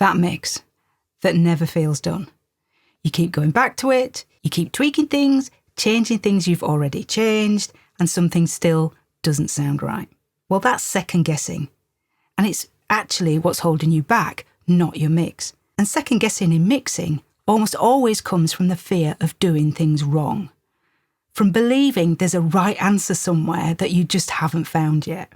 That mix that never feels done. You keep going back to it, you keep tweaking things, changing things you've already changed, and something still doesn't sound right. Well, that's second guessing. And it's actually what's holding you back, not your mix. And second guessing in mixing almost always comes from the fear of doing things wrong. From believing there's a right answer somewhere that you just haven't found yet.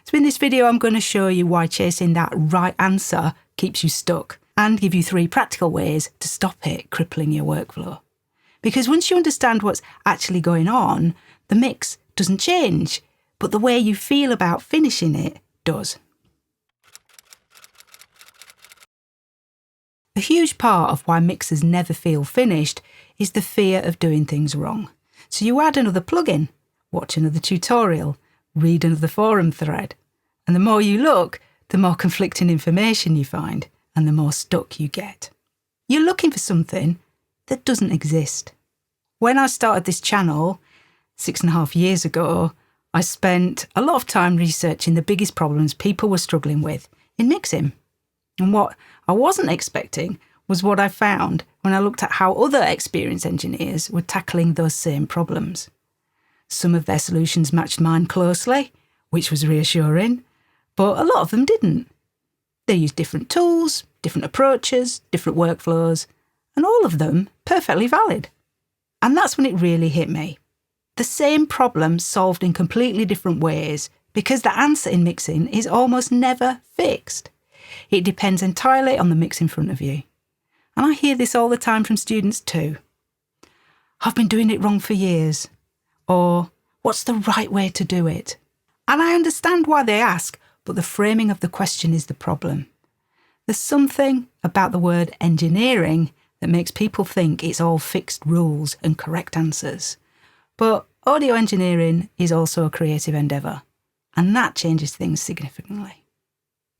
So in this video, I'm going to show you why chasing that right answer keeps you stuck and give you 3 practical ways to stop it crippling your workflow. Because once you understand what's actually going on, the mix doesn't change, but the way you feel about finishing it does. A huge part of why mixers never feel finished is the fear of doing things wrong. So you add another plugin, watch another tutorial, read another forum thread, and the more you look, the more conflicting information you find and the more stuck you get. You're looking for something that doesn't exist. When I started this channel 6.5 years ago, I spent a lot of time researching the biggest problems people were struggling with in mixing. And what I wasn't expecting was what I found when I looked at how other experienced engineers were tackling those same problems. Some of their solutions matched mine closely, which was reassuring, but a lot of them didn't. They used different tools, different approaches, different workflows, and all of them perfectly valid. And that's when it really hit me. The same problem solved in completely different ways because the answer in mixing is almost never fixed. It depends entirely on the mix in front of you. And I hear this all the time from students too. I've been doing it wrong for years. Or, what's the right way to do it? And I understand why they ask, but the framing of the question is the problem. There's something about the word engineering that makes people think it's all fixed rules and correct answers. But audio engineering is also a creative endeavour, and that changes things significantly.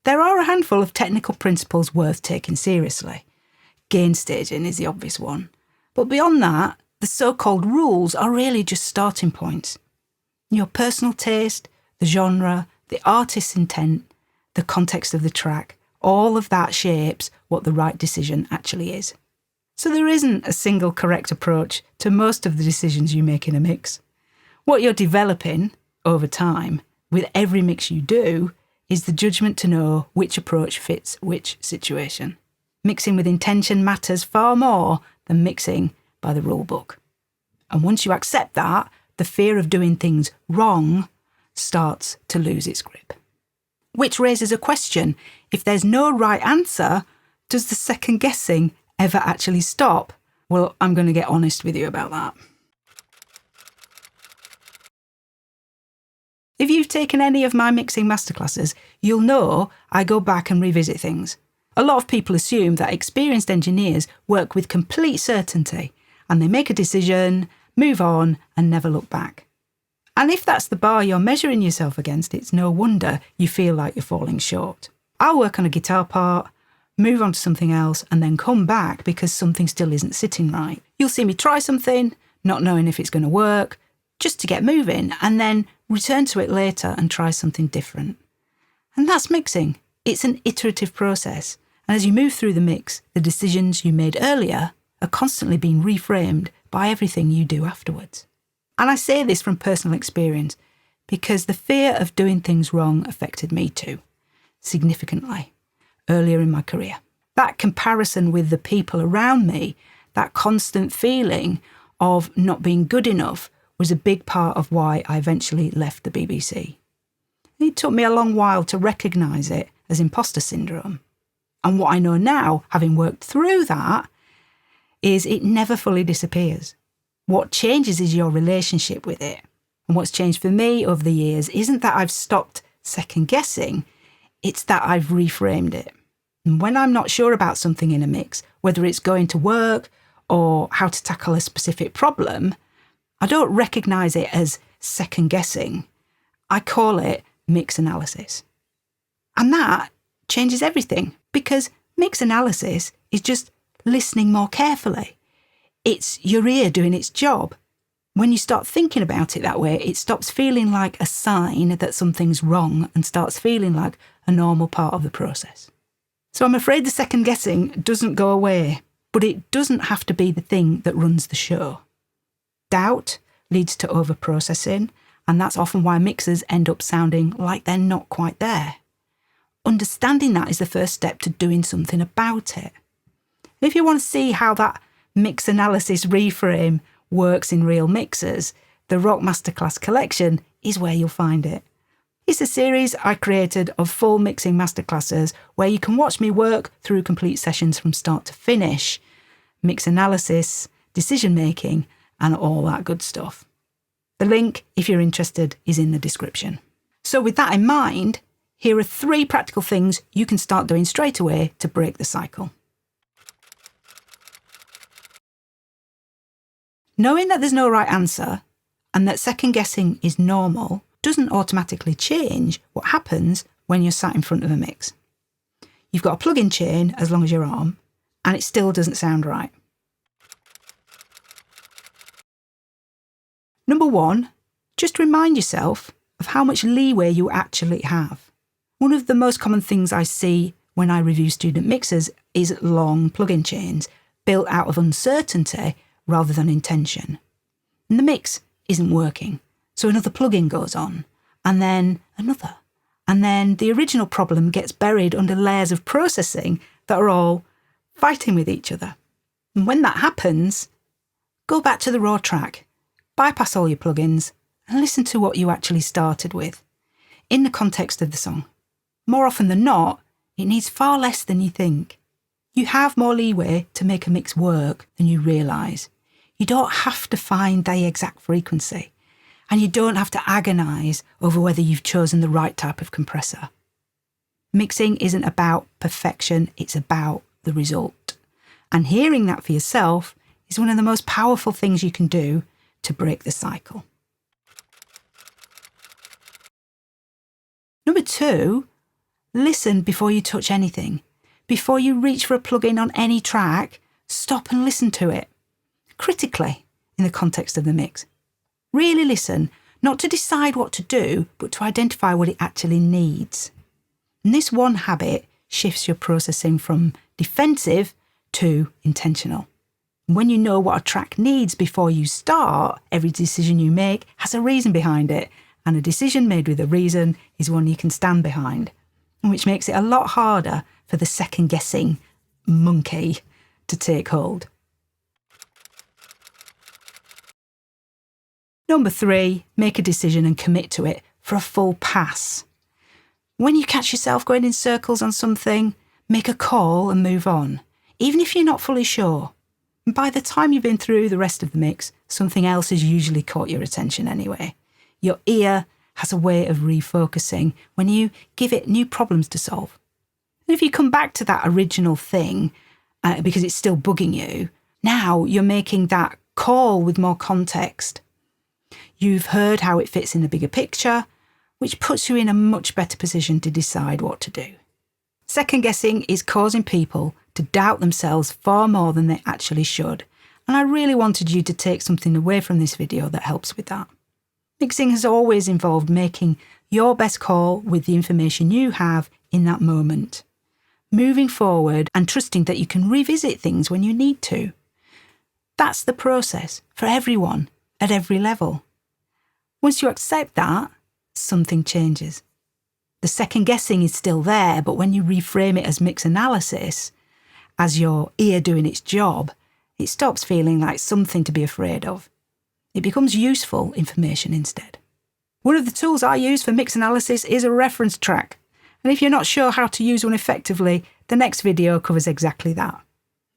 There are a handful of technical principles worth taking seriously. Gain staging is the obvious one. But beyond that, the so-called rules are really just starting points. Your personal taste, the genre, the artist's intent, the context of the track, all of that shapes what the right decision actually is. So there isn't a single correct approach to most of the decisions you make in a mix. What you're developing over time with every mix you do is the judgment to know which approach fits which situation. Mixing with intention matters far more than mixing by the rule book. And once you accept that, the fear of doing things wrong starts to lose its grip. Which raises a question: if there's no right answer, does the second guessing ever actually stop? Well, I'm going to get honest with you about that. If you've taken any of my mixing masterclasses, you'll know I go back and revisit things. A lot of people assume that experienced engineers work with complete certainty and they make a decision, move on, and never look back. And if that's the bar you're measuring yourself against, it's no wonder you feel like you're falling short. I'll work on a guitar part, move on to something else, and then come back because something still isn't sitting right. You'll see me try something, not knowing if it's going to work, just to get moving, and then return to it later and try something different. And that's mixing. It's an iterative process. And as you move through the mix, the decisions you made earlier are constantly being reframed by everything you do afterwards. And I say this from personal experience because the fear of doing things wrong affected me too, significantly, earlier in my career. That comparison with the people around me, that constant feeling of not being good enough, was a big part of why I eventually left the BBC. It took me a long while to recognise it as imposter syndrome. And what I know now, having worked through that, is it never fully disappears. What changes is your relationship with it. And what's changed for me over the years isn't that I've stopped second guessing, it's that I've reframed it. And when I'm not sure about something in a mix, whether it's going to work or how to tackle a specific problem, I don't recognise it as second guessing. I call it mix analysis. And that changes everything because mix analysis is just listening more carefully. It's your ear doing its job. When you start thinking about it that way, it stops feeling like a sign that something's wrong and starts feeling like a normal part of the process. So I'm afraid the second guessing doesn't go away, but it doesn't have to be the thing that runs the show. Doubt leads to over-processing, and that's often why mixers end up sounding like they're not quite there. Understanding that is the first step to doing something about it. If you want to see how that mix analysis reframe works in real mixers, the Rock Masterclass collection is where you'll find it. It's a series I created of full mixing masterclasses where you can watch me work through complete sessions from start to finish, mix analysis, decision making, and all that good stuff. The link, if you're interested, is in the description. So with that in mind, here are 3 practical things you can start doing straight away to break the cycle. Knowing that there's no right answer and that second guessing is normal doesn't automatically change what happens when you're sat in front of a mix. You've got a plug-in chain as long as your arm, and it still doesn't sound right. Number 1, just remind yourself of how much leeway you actually have. One of the most common things I see when I review student mixers is long plug-in chains built out of uncertainty rather than intention. And the mix isn't working, so another plug-in goes on, and then another. And then the original problem gets buried under layers of processing that are all fighting with each other. And when that happens, go back to the raw track, bypass all your plugins, and listen to what you actually started with, in the context of the song. More often than not, it needs far less than you think. You have more leeway to make a mix work than you realise. You don't have to find the exact frequency, and you don't have to agonise over whether you've chosen the right type of compressor. Mixing isn't about perfection, it's about the result. And hearing that for yourself is one of the most powerful things you can do to break the cycle. Number 2, listen before you touch anything. Before you reach for a plug-in on any track, stop and listen to it, critically, in the context of the mix. Really listen, not to decide what to do, but to identify what it actually needs. And this one habit shifts your processing from defensive to intentional. When you know what a track needs before you start, every decision you make has a reason behind it, and a decision made with a reason is one you can stand behind, which makes it a lot harder for the second-guessing monkey to take hold. Number 3, make a decision and commit to it for a full pass. When you catch yourself going in circles on something, make a call and move on, even if you're not fully sure. And by the time you've been through the rest of the mix, something else has usually caught your attention anyway. Your ear has a way of refocusing when you give it new problems to solve. And if you come back to that original thing, because it's still bugging you, now you're making that call with more context. You've heard how it fits in the bigger picture, which puts you in a much better position to decide what to do. Second guessing is causing people to doubt themselves far more than they actually should, and I really wanted you to take something away from this video that helps with that. Mixing has always involved making your best call with the information you have in that moment, moving forward and trusting that you can revisit things when you need to. That's the process for everyone at every level. Once you accept that, something changes. The second guessing is still there, but when you reframe it as mix analysis, as your ear doing its job, it stops feeling like something to be afraid of. It becomes useful information instead. One of the tools I use for mix analysis is a reference track. And if you're not sure how to use one effectively, the next video covers exactly that.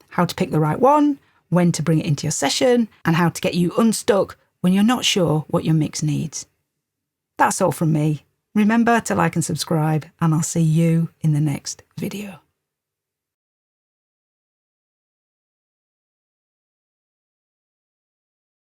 How to pick the right one, when to bring it into your session, and how to get you unstuck when you're not sure what your mix needs. That's all from me. Remember to like and subscribe, and I'll see you in the next video.